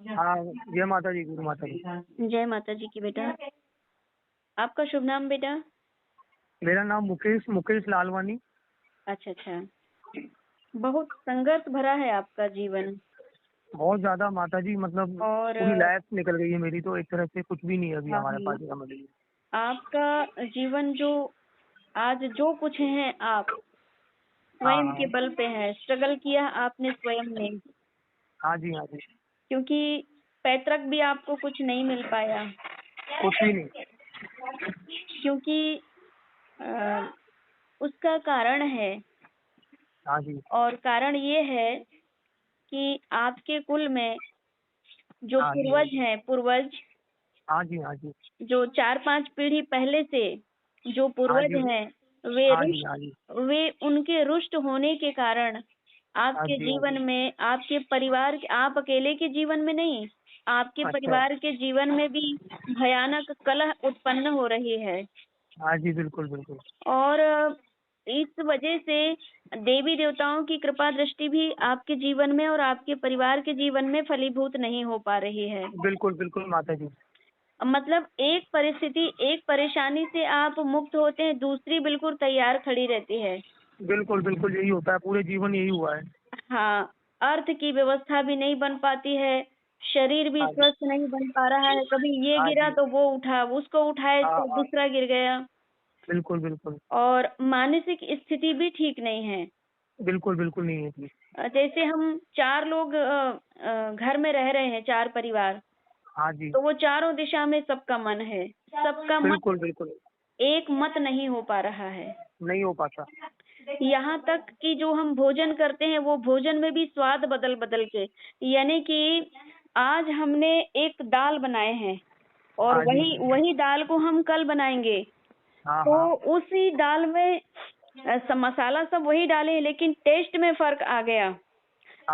हाँ, जय माता जी, गुरु माता जी। जय माता जी की बेटा। आपका शुभ नाम बेटा? मेरा नाम मुकेश मुकेश लालवानी। अच्छा अच्छा। बहुत संघर्ष भरा है आपका जीवन। बहुत ज्यादा माता जी, मतलब और पूरी लाइफ निकल गई है मेरी, तो एक तरह से कुछ भी नहीं है अभी हाँ हमारे हाँ, पास समझ लीजिए। आपका जीवन जो आज जो कुछ है आप हाँ स्वयं के हाँ। बल पे है, स्ट्रगल किया आपने स्वयं ने, हाँ जी, हाँ जी। क्योंकि पैतृक भी आपको कुछ नहीं मिल पाया, कुछ भी नहीं। क्योंकि अ, उसका कारण है। हाँ जी। और कारण ये है कि आपके कुल में जो हाँ जी, हाँ पूर्वज जी। हैं, पूर्वज हाँ जी, हाँ जी। जो 4-5 पीढ़ी पहले से जो हाँ पूर्वज जी। हैं, वे हाँ जी। हाँ जी। रुष्ट वे उनके रुष्ट होने के कारण हाँ आपके जी। हाँ जी। जीवन में, आपके परिवार, आप अकेले के जीवन में नहीं, आपके अच्छा। परिवार के जीवन में भी भयानक कलह उत्पन्न हो रही है। हाँ जी, बिल्कुल बिल्कुल। और इस वजह से देवी देवताओं की कृपा दृष्टि भी आपके जीवन में और आपके परिवार के जीवन में फलीभूत नहीं हो पा रही है। बिल्कुल बिल्कुल माता जी। मतलब एक परिस्थिति, एक परेशानी से आप मुक्त होते हैं, दूसरी बिल्कुल तैयार खड़ी रहती है। बिल्कुल बिल्कुल, यही होता है, पूरे जीवन यही हुआ है। हाँ, अर्थ की व्यवस्था भी नहीं बन पाती है, शरीर भी हाँ जी। स्वस्थ नहीं बन पा रहा है, कभी ये हाँ गिरा जी। तो वो उठा, उसको उठाए हाँ तो हाँ। दूसरा गिर गया। बिल्कुल बिल्कुल। और मानसिक स्थिति भी ठीक नहीं है। बिल्कुल बिल्कुल नहीं है जी। जैसे हम 4 लोग घर में रह रहे हैं, 4 परिवार, हाँ जी। तो वो चारों दिशा में सबका मन है, सबका मन बिल्कुल बिल्कुल। एक मत नहीं हो पा रहा है। नहीं हो पाता। यहाँ तक कि जो हम भोजन करते हैं, वो भोजन में भी स्वाद बदल बदल के, यानी कि आज हमने एक दाल बनाए हैं और हाँ जी। वही वही दाल को हम कल बनाएंगे, हाँ तो हाँ। उसी दाल में मसाला सब वही डाले हैं, लेकिन टेस्ट में फर्क आ गया। हाँ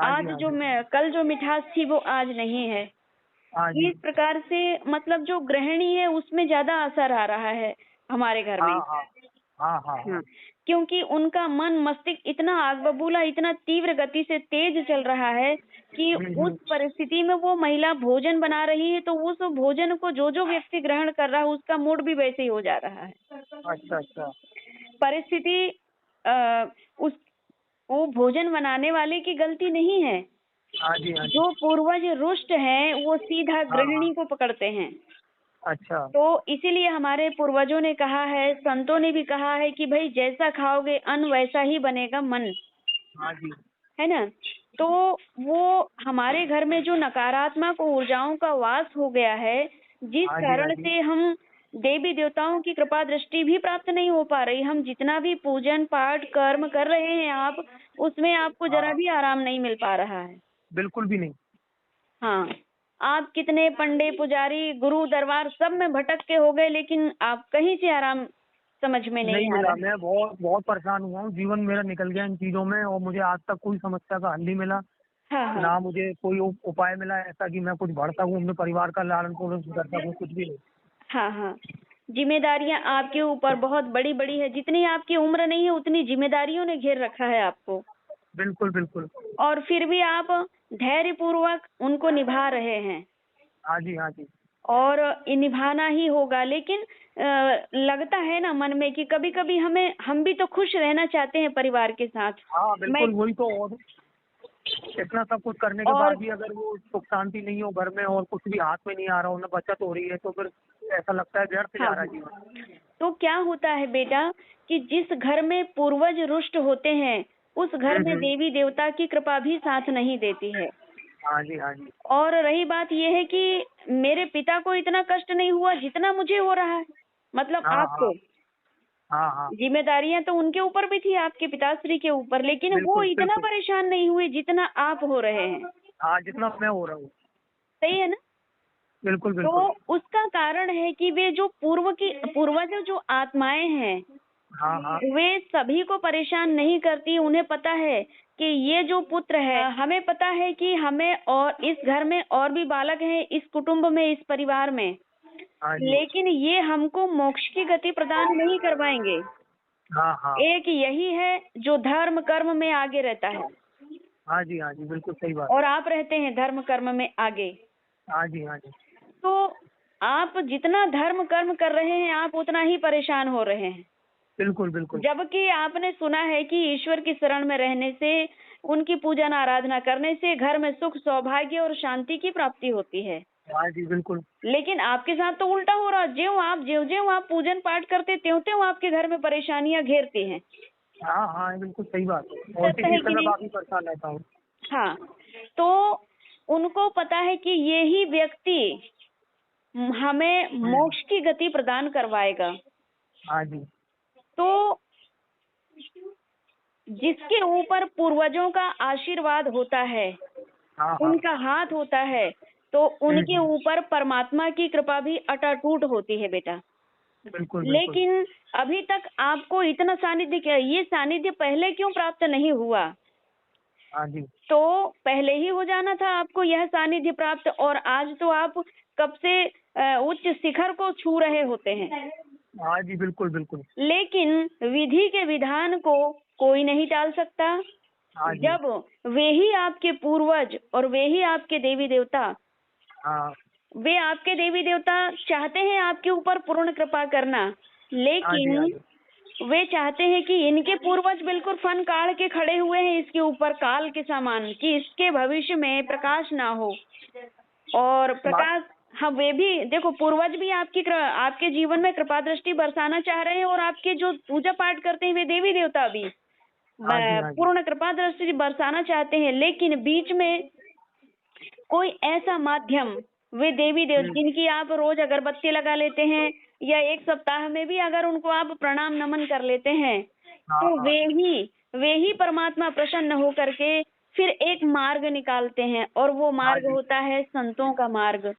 जी। आज हाँ जो जी। मैं कल जो मिठास थी वो आज नहीं है। हाँ जी। इस प्रकार से मतलब जो गृहिणी है उसमें ज्यादा असर आ रहा है हमारे घर हाँ में। हाँ। हाँ हाँ। हाँ, हाँ। क्योंकि उनका मन मस्तिष्क इतना आग बबूला, इतना तीव्र गति से तेज चल रहा है कि उस हम्म। परिस्थिति में वो महिला भोजन बना रही है, तो उस भोजन को जो जो व्यक्ति ग्रहण कर रहा है उसका मूड भी वैसे ही हो जा रहा है। अच्छा अच्छा। परिस्थिति उस वो भोजन बनाने वाले की गलती नहीं है। हाँ जी। हाँ जी। जो पूर्वज रुष्ट हैं वो सीधा हाँ हाँ। गृहिणी को पकड़ते हैं। अच्छा। तो इसीलिए हमारे पूर्वजों ने कहा है, संतों ने भी कहा है कि भाई जैसा खाओगे अन्न वैसा ही बनेगा मन, हाँ जी। है ना। तो वो हमारे घर में जो नकारात्मक ऊर्जाओं का वास हो गया है, जिस हाँ जी। हाँ कारण जी। से हम देवी देवताओं की कृपा दृष्टि भी प्राप्त नहीं हो पा रही, हम जितना भी पूजन पाठ कर्म कर रहे हैं आप, उसमें आपको जरा हाँ। भी आराम नहीं मिल पा रहा है। बिल्कुल भी नहीं। हाँ, आप कितने पंडे पुजारी गुरु दरबार सब में भटक के हो गए, लेकिन आप कहीं से आराम समझ में नहीं नहीं आ मिला, रहा। मैं बहुत बहुत परेशान हुआ हूँ, जीवन मेरा निकल गया इन चीजों में, और मुझे आज तक कोई समस्या का हल नहीं मिला। हाँ हाँ। ना मुझे कोई उपाय मिला ऐसा कि मैं कुछ बढ़ सकूँ, अपने परिवार का लालन पालन कर सकूँ, कुछ भी नहीं। हाँ हाँ, जिम्मेदारियां आपके ऊपर बहुत बड़ी बड़ी है, जितनी आपकी उम्र नहीं है उतनी जिम्मेदारियों ने घेर रखा है आपको, बिल्कुल बिल्कुल। और फिर भी आप धैर्य पूर्वक उनको निभा रहे हैं। हाँ जी। हाँ जी। और ये निभाना ही होगा, लेकिन लगता है ना मन में कि कभी कभी हम भी तो खुश रहना चाहते हैं परिवार के साथ। हाँ मैं बिल्कुल, वही तो। और इतना सब कुछ करने के और बाद भी अगर वो सुख शांति नहीं हो घर में, और कुछ भी हाथ में नहीं आ रहा हो, ना बचत हो रही है, तो फिर ऐसा लगता है व्यर्थ हाँ जा रहा है हाँ, जीवन। तो क्या होता है बेटा कि जिस घर में पूर्वज रुष्ट होते हैं उस घर में हम्म। देवी देवता की कृपा भी साथ नहीं देती है। हाँ जी। हाँ जी। और रही बात यह है कि मेरे पिता को इतना कष्ट नहीं हुआ जितना मुझे हो रहा है, मतलब हाँ हाँ। आपको। हाँ हाँ। जिम्मेदारियां तो उनके ऊपर भी थी, आपके पिताश्री के ऊपर, लेकिन वो बिल्कुल इतना बिल्कुल। परेशान नहीं हुए जितना आप हो रहे हैं। हाँ, जितना मैं हो रहा हूँ। सही है ना। बिल्कुल तो बिल्कुल। उसका कारण है कि वे जो पूर्वज जो आत्माएं हैं, हाँ हाँ। वे सभी को परेशान नहीं करती। उन्हें पता है कि ये जो पुत्र है, हमें पता है कि हमें और इस घर में और भी बालक हैं, इस कुटुंब में, इस परिवार में, हाँ जी। लेकिन ये हमको मोक्ष की गति प्रदान नहीं करवाएंगे। हाँ हाँ। एक यही है जो धर्म कर्म में आगे रहता है, हाँ जी। हाँ जी, बिल्कुल सही बात है। और आप रहते हैं धर्म कर्म में आगे। हाँ जी, हाँ जी। तो आप जितना धर्म कर्म कर रहे हैं, आप उतना ही परेशान हो रहे हैं। बिल्कुल, बिल्कुल। जबकि आपने सुना है कि ईश्वर की शरण में रहने से, उनकी पूजन आराधना करने से घर में सुख, सौभाग्य और शांति की प्राप्ति होती है। हाँ जी, बिल्कुल। लेकिन आपके साथ तो उल्टा हो रहा, ज्यों-ज्यों आप पूजन पाठ करते, त्यों-त्यों आपके घर में परेशानियां घेरती हैं। हाँ, हाँ, बिल्कुल सही बात है और इसी करता है चीज़ से कि मैं नहीं? काफ़ी परेशान रहता हूँ। हाँ, तो उनको पता है कि ये ही व्यक्ति हमें हुँ, मोक्ष की गति प्रदान करवाएगा। हाँ जी। तो जिसके ऊपर पूर्वजों का आशीर्वाद होता है, हाँ, हाँ। उनका हाथ होता है, तो हुँ, उनके हुँ। ऊपर परमात्मा की कृपा भी अटूट होती है बेटा। बिल्कुल, बिल्कुल। लेकिन अभी तक आपको इतना सानिध्य क्या, ये सानिध्य पहले क्यों प्राप्त नहीं हुआ? हाँ जी। तो पहले ही हो जाना था आपको यह सानिध्य प्राप्त, और आज तो आप कब से उच्च शिखर को छू रहे होते हैं। हाँ जी, बिल्कुल, बिल्कुल। लेकिन विधि के विधान को कोई नहीं टाल सकता। हाँ जी। जब वे ही आपके पूर्वज और वे ही आपके देवी देवता, हाँ। वे आपके देवी देवता चाहते हैं आपके ऊपर पूर्ण कृपा करना, हाँ जी, हाँ लेकिन जी। वे चाहते हैं कि इनके पूर्वज बिल्कुल फन काढ़ के खड़े हुए हैं इसके ऊपर काल के समान, कि इसके भविष्य में प्रकाश ना हो। और बात प्रकाश, हाँ, वे भी देखो, पूर्वज भी आपके जीवन में कृपा दृष्टि बरसाना चाह रहे हैं, और आपके जो पूजा पाठ करते हैं वे देवी देवता भी हाँ जी, हाँ जी। पूर्ण कृपा दृष्टि बरसाना चाहते हैं। लेकिन बीच में कोई ऐसा माध्यम, वे देवी देव हुँ। जिनकी आप रोज अगरबत्ती लगा लेते हैं, या एक सप्ताह में भी अगर उनको आप प्रणाम नमन कर लेते हैं, हाँ, तो हाँ। वे ही परमात्मा प्रसन्न होकर के फिर एक मार्ग निकालते हैं, और वो हाँ मार्ग जी। होता है संतों का मार्ग।